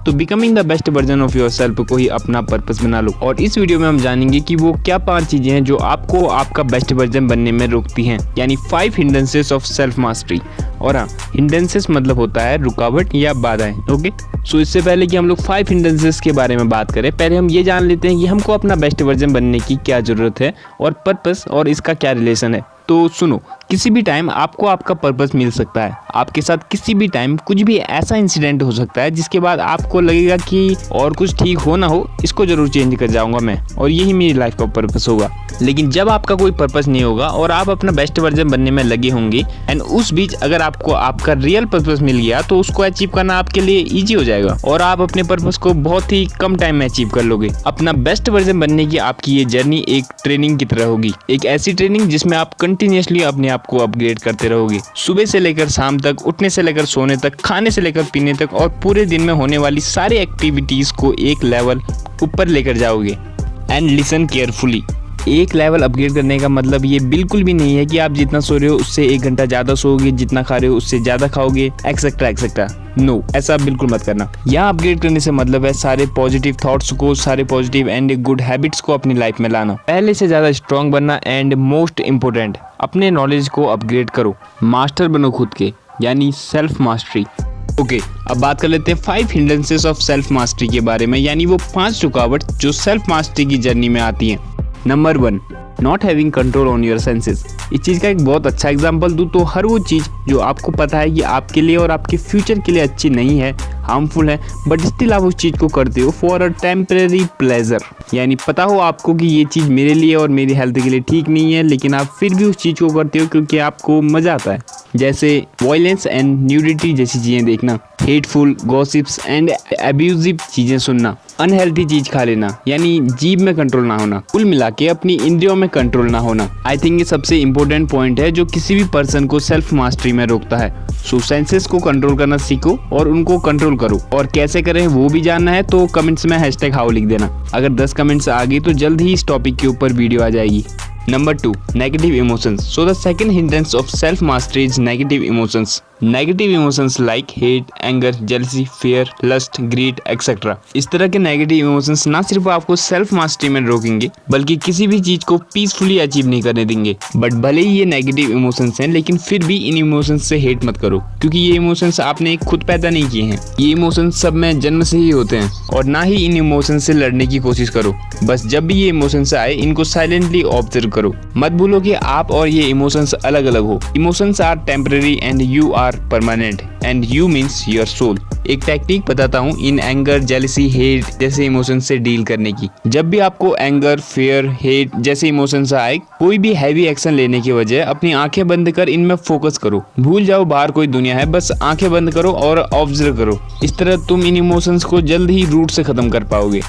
तो becoming the best version of your self को ही अपना पर्पस बना लो। और इस वीडियो में हम जानेंगे कि वो क्या 5 चीजें हैं जो आपको आपका बेस्ट वर्जन बनने में रोकती हैं, यानी 5 हिंड्रेंसेस ऑफ सेल्फ मास्टरी। और हाँ, हिंड्रेंसेस मतलब होता है रुकावट या बाधाएं। ओके, सो इससे पहले कि हम लोग 5 हिंड्रेंसेस के बारे में बात करें, पहले हम ये जान लेते हैं कि हमको अपना बेस्ट वर्जन बनने की क्या जरूरत है और पर्पस और इसका क्या रिलेशन है। तो सुनो, किसी भी टाइम आपको आपका पर्पस मिल सकता है। आपके साथ किसी भी टाइम कुछ भी ऐसा इंसिडेंट हो सकता है जिसके बाद आपको लगेगा कि और कुछ ठीक हो ना हो, इसको जरूर चेंज कर जाऊंगा मैं और यही मेरी लाइफ का पर्पस होगा। लेकिन जब आपका कोई पर्पस नहीं होगा और आप अपना बेस्ट वर्जन बनने में लगे होंगे एंड उस बीच अगर आपको आपका रियल पर्पस मिल गया तो उसको अचीव करना आपके लिए इजी हो जाएगा और आप अपने पर्पस को बहुत ही कम टाइम में अचीव कर लोगे। अपना बेस्ट वर्जन बनने की आपकी ये जर्नी एक ट्रेनिंग की तरह होगी, एक ऐसी ट्रेनिंग जिसमें आप कंटिन्यूअसली अपने आप को अपग्रेड करते रहोगे। सुबह से लेकर शाम तक, उठने से लेकर सोने तक, खाने से लेकर पीने तक और पूरे दिन में होने वाली सारी एक्टिविटीज को एक लेवल ऊपर लेकर जाओगे। एंड लिसन केयरफुली, एक लेवल अपग्रेड करने का मतलब ये बिल्कुल भी नहीं है कि आप जितना सो रहे हो उससे 1 घंटा ज्यादा सोओगे, जितना खा रहे हो उससे ज्यादा खाओगे, एक्सेट्रा एक्सेट्रा। नो, ऐसा बिल्कुल मत करना। यहाँ अपग्रेड करने से मतलब है सारे पॉजिटिव थॉट्स को, सारे पॉजिटिव एंड गुड हैबिट्स को अपनी लाइफ में लाना, पहले से ज्यादा स्ट्रॉन्ग बनना एंड मोस्ट इम्पोर्टेंट अपने नॉलेज को अपग्रेड करो। मास्टर बनो खुद के, यानी सेल्फ मास्टरी। ओके, अब बात कर लेते हैं 5 हिंड्रेंसेस ऑफ सेल्फ मास्टरी के बारे में, यानी वो 5 रुकावट जो सेल्फ मास्टरी की जर्नी में आती हैं। Number 1, not having control on your senses. इस चीज़ का एक बहुत अच्छा एग्जांपल दूँ तो हर वो चीज़ जो आपको पता है कि आपके लिए और आपके फ्यूचर के लिए अच्छी नहीं है, हार्मफुल है, बट स्टिल आप उस चीज़ को करते हो फॉर अ टेम्परेरी प्लेजर। यानी पता हो आपको कि ये चीज़ मेरे लिए और मेरी हेल्थ के लिए ठीक नहीं है, लेकिन आप फिर भी उस चीज़ को करते हो क्योंकि आपको मज़ा आता है। जैसे वायलेंस एंड न्यूडिटी जैसी चीज़ें देखना, हेटफुल गॉसिप्स एंड अब्यूजिव चीज़ें सुनना, अनहेल्थी चीज़ खा लेना, यानी जीभ में कंट्रोल ना होना, कुल मिला के अपनी इंद्रियों में कंट्रोल ना होना। आई थिंक ये सबसे इंपॉर्टेंट पॉइंट है जो किसी भी पर्सन को सेल्फ मास्टरी में रोकता है। सो सेंसेस को कंट्रोल करना सीखो और उनको कंट्रोल करो, और कैसे करें वो भी जानना है तो कमेंट्स में #how लिख देना। अगर 10 कमेंट्स आ गई तो जल्द ही इस टॉपिक के ऊपर वीडियो आ जाएगी। Number 2, negative emotions. So the second hindrance of self-mastery is negative emotions. Negative emotions like hate, anger, jealousy, fear, lust, greed, etc. इस तरह के नेगेटिव इमोशंस ना सिर्फ आपको सेल्फ मास्टरी में रोकेंगे बल्कि किसी भी चीज को पीसफुली अचीव नहीं करने देंगे। बट भले ही ये नेगेटिव इमोशंस हैं, लेकिन फिर भी इन इमोशंस से हेट मत करो, क्योंकि ये इमोशंस आपने खुद पैदा नहीं किए हैं। ये इमोशंस सब में जन्म से ही होते हैं, और ना ही इन इमोशंस से लड़ने की कोशिश करो। बस जब भी ये इमोशंस आए इनको साइलेंटली ऑब्जर्व करो। मत भूलो कि आप और ये इमोशंस अलग अलग हो। Emotions are temporary and you are permanent, and you means your soul. एक टेक्निक बताता हूँ इन एंगर, जेलसी, हेट जैसे इमोशन से डील करने की। जब भी आपको एंगर, फियर, हेट जैसे इमोशंस आए, कोई भी हैवी एक्शन लेने की वजह अपनी आंखें बंद कर इनमें फोकस करो। भूल जाओ बाहर कोई दुनिया है, बस आंखें बंद करो और ऑब्जर्व करो। इस तरह तुम इन इमोशंस को जल्द ही रूट से खत्म कर पाओगे।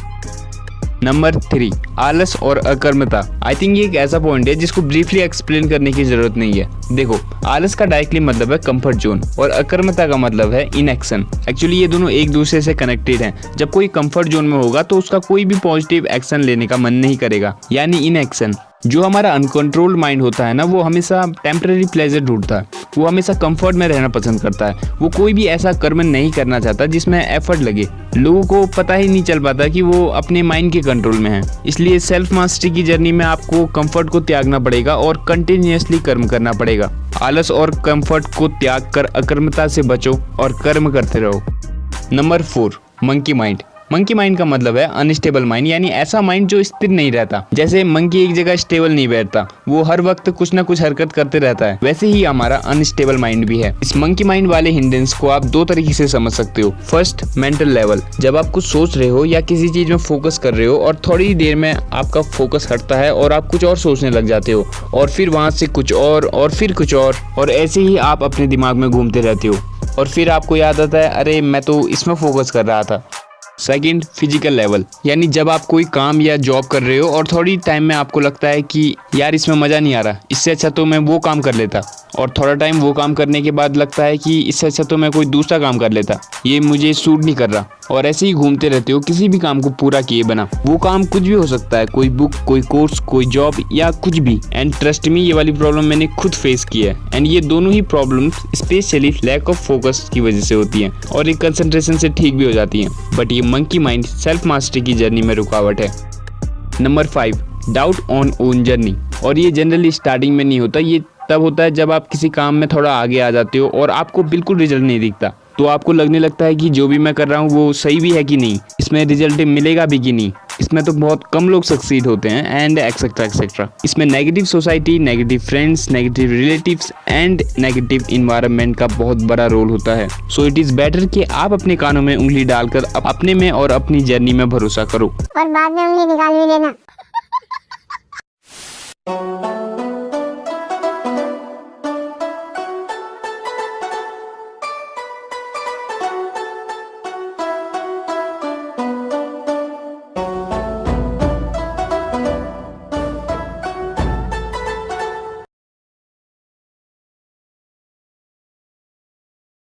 नंबर 3, आलस और अकर्मता। आई थिंक ये एक ऐसा पॉइंट है जिसको ब्रीफली एक्सप्लेन करने की जरूरत नहीं है। देखो, आलस का डायरेक्टली मतलब है कंफर्ट जोन और अकर्मता का मतलब है इनएक्शन। एक्चुअली ये दोनों एक दूसरे से कनेक्टेड हैं। जब कोई कंफर्ट जोन में होगा तो उसका कोई भी पॉजिटिव एक्शन लेने का मन नहीं करेगा, यानी इनएक्शन। जो हमारा अनकंट्रोल्ड माइंड होता है ना, वो हमेशा टेम्पररी प्लेजर ढूंढता है, वो हमेशा कंफर्ट में रहना पसंद करता है। वो कोई भी ऐसा कर्म नहीं करना चाहता जिसमें एफर्ट लगे। लोगों को पता ही नहीं चल पाता कि वो अपने माइंड के कंट्रोल में है। इसलिए सेल्फ मास्टरी की जर्नी में आपको कंफर्ट को त्यागना पड़ेगा और कंटिन्यूअसली कर्म करना पड़ेगा। आलस और कंफर्ट को त्याग कर अकर्मता से बचो और कर्म करते रहो। Number 4, monkey mind. Monkey mind का मतलब है अनस्टेबल माइंड, यानी ऐसा माइंड जो स्थिर नहीं रहता। जैसे मंकी एक जगह स्टेबल नहीं बैठता, वो हर वक्त कुछ ना कुछ हरकत करते रहता है, वैसे ही हमारा अनस्टेबल माइंड भी है। इस मंकी माइंड वाले हिंड्रेंस को आप 2 तरीके से समझ सकते हो। First, mental level. जब आप कुछ सोच रहे हो या किसी चीज में फोकस कर रहे हो और थोड़ी देर में आपका फोकस हटता है और आप कुछ और सोचने लग जाते हो, और फिर वहां से कुछ और फिर कुछ और ऐसे ही आप अपने दिमाग में घूमते रहते हो, और फिर आपको याद आता है अरे मैं तो इसमें फोकस कर रहा था। सेकंड, फिजिकल लेवल, यानी जब आप कोई काम या जॉब कर रहे हो और थोड़ी टाइम में आपको लगता है कि यार इसमें मज़ा नहीं आ रहा, इससे अच्छा तो मैं वो काम कर लेता, और थोड़ा टाइम वो काम करने के बाद लगता है कि इससे अच्छा तो मैं कोई दूसरा काम कर लेता, ये मुझे सूट नहीं कर रहा, और ऐसे ही घूमते रहते हो किसी भी काम को पूरा किए बिना। वो काम कुछ भी हो सकता है, कोई बुक, कोई कोर्स, कोई जॉब या कुछ भी। एंड ट्रस्ट मी, ये वाली प्रॉब्लम मैंने खुद फेस की है। एंड ये दोनों ही problems specially lack of focus की वजह से होती हैं और एक कंसंट्रेशन से ठीक भी हो जाती हैं। बट ये मंकी माइंड सेल्फ मास्टरी की जर्नी में रुकावट है। Number 5, doubt on own journey. और ये जनरली स्टार्टिंग में नहीं होता, ये तब होता है जब आप किसी काम में थोड़ा आगे आ जाते हो और आपको बिल्कुल रिजल्ट नहीं दिखता, तो आपको लगने लगता है कि जो भी मैं कर रहा हूँ वो सही भी है कि नहीं, इसमें रिजल्ट मिलेगा भी कि नहीं, इसमें तो बहुत कम लोग सक्सीड होते हैं, एंड एक्सेट्रा एक्सेट्रा। इसमें negative society, negative friends, negative relatives and negative environment का बहुत बड़ा रोल होता है। सो इट इज बेटर कि आप अपने कानों में उंगली डालकर अपने में और अपनी जर्नी में भरोसा करो और बाद में उंगली निकाल भी लेना।